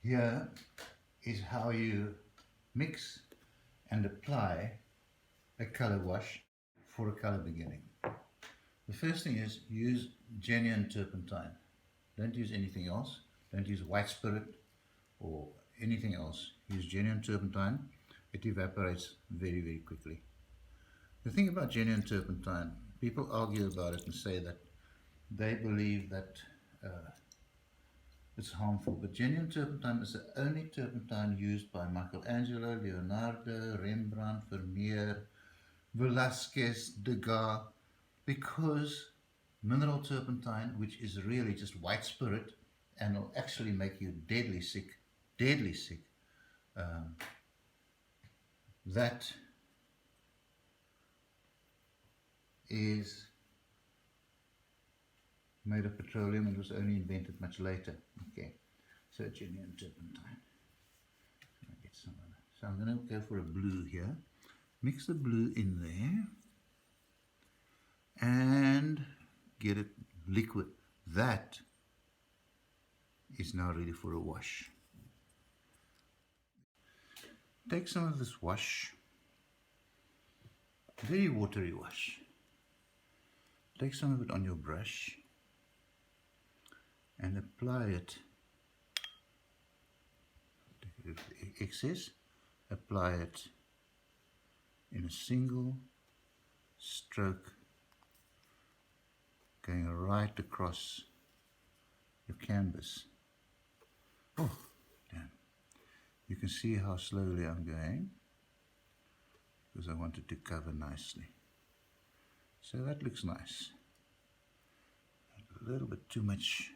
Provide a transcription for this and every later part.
Here is how you mix and apply a color wash for a color beginning. The first thing is use genuine turpentine. Don't use anything else. Don't use white spirit or anything else. Use genuine turpentine. It evaporates very, very quickly. The thing about genuine turpentine, people argue about it and say that they believe that it's harmful, but genuine turpentine is the only turpentine used by Michelangelo, Leonardo, Rembrandt, Vermeer, Velasquez, Degas, because mineral turpentine, which is really just white spirit and will actually make you deadly sick, that is made of petroleum and was only invented much later. Okay, so genuine turpentine. Get some of that. So I'm going to go for a blue here. Mix the blue in there and get it liquid. That is now ready for a wash. Take some of this wash, very watery wash. Take some of it on your brush and apply it. Take the excess, apply it in a single stroke, going right across your canvas. Oh, damn. You can see how slowly I'm going because I want it to cover nicely. So that looks nice. A little bit too much.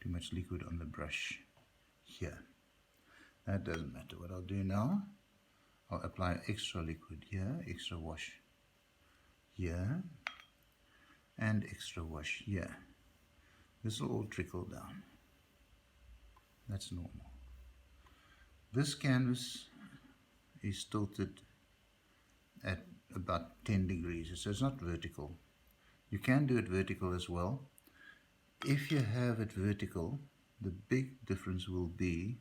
Too much liquid on the brush here. That doesn't matter. What I'll do now, I'll apply extra liquid here, extra wash here, and extra wash here. This will all trickle down. That's normal. This canvas is tilted at about 10 degrees, so it's not vertical. You can do it vertical as well. If you have it vertical, the big difference will be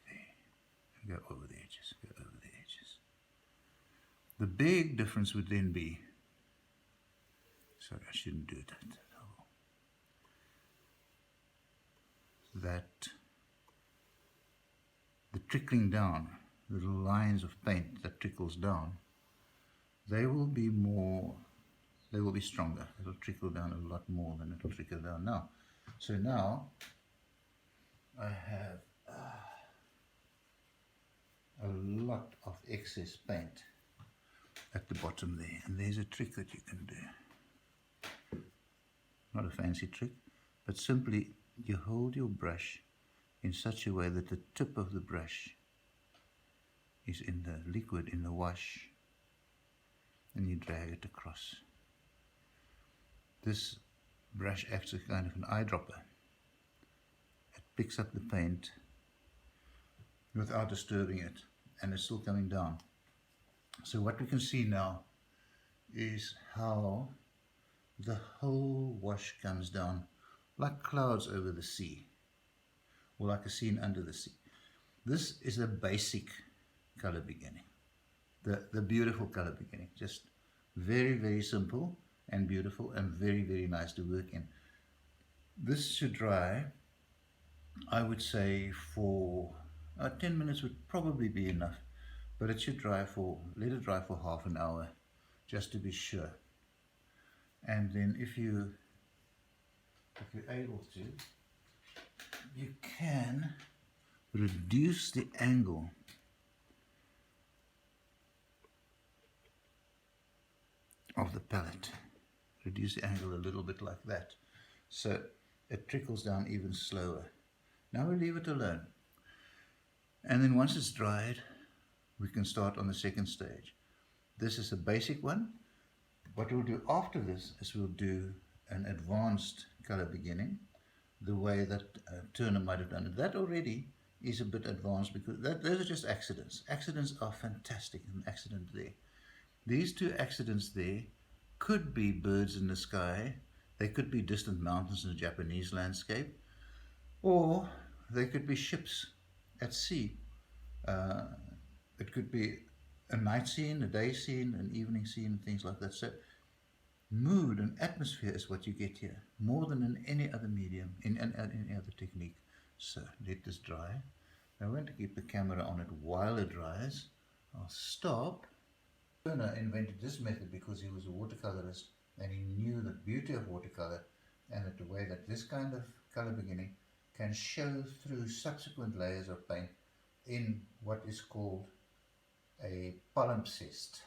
there. Go over the edges, go over the edges. The big difference would then be, sorry, I shouldn't do that. That the trickling down, little lines of paint that trickles down, they will be stronger. It'll trickle down a lot more than it'll trickle down now. So now I have a lot of excess paint at the bottom there, and there's a trick that you can do. Not a fancy trick, but simply you hold your brush in such a way that the tip of the brush is in the liquid, in the wash, and you drag it across. This brush acts as kind of an eyedropper. It picks up the paint without disturbing it, and it's still coming down. So what we can see now is how the whole wash comes down like clouds over the sea, or like a scene under the sea. This is a basic color beginning, the beautiful color beginning, just very, very simple and beautiful and very, very nice to work in. This should dry, I would say, for 10 minutes would probably be enough, but it should dry let it dry for half an hour just to be sure. And then if you're able to, you can reduce the angle of the palette. Reduce the angle a little bit like that, so it trickles down even slower. Now we leave it alone, and then once it's dried, we can start on the second stage. This is a basic one. What we'll do after this is we'll do an advanced color beginning, the way that Turner might have done it. That already is a bit advanced because those are just accidents. Accidents are fantastic, an accident there. These two accidents there could be birds in the sky, they could be distant mountains in a Japanese landscape, or they could be ships at sea. Uh, it could be a night scene, a day scene, an evening scene, things like that. So mood and atmosphere is what you get here, more than in any other medium, in any other technique. So let this dry. I'm going to keep the camera on it while it dries. I'll stop. Ryno invented this method because he was a watercolorist and he knew the beauty of watercolor and that the way that this kind of color beginning can show through subsequent layers of paint in what is called a palimpsest.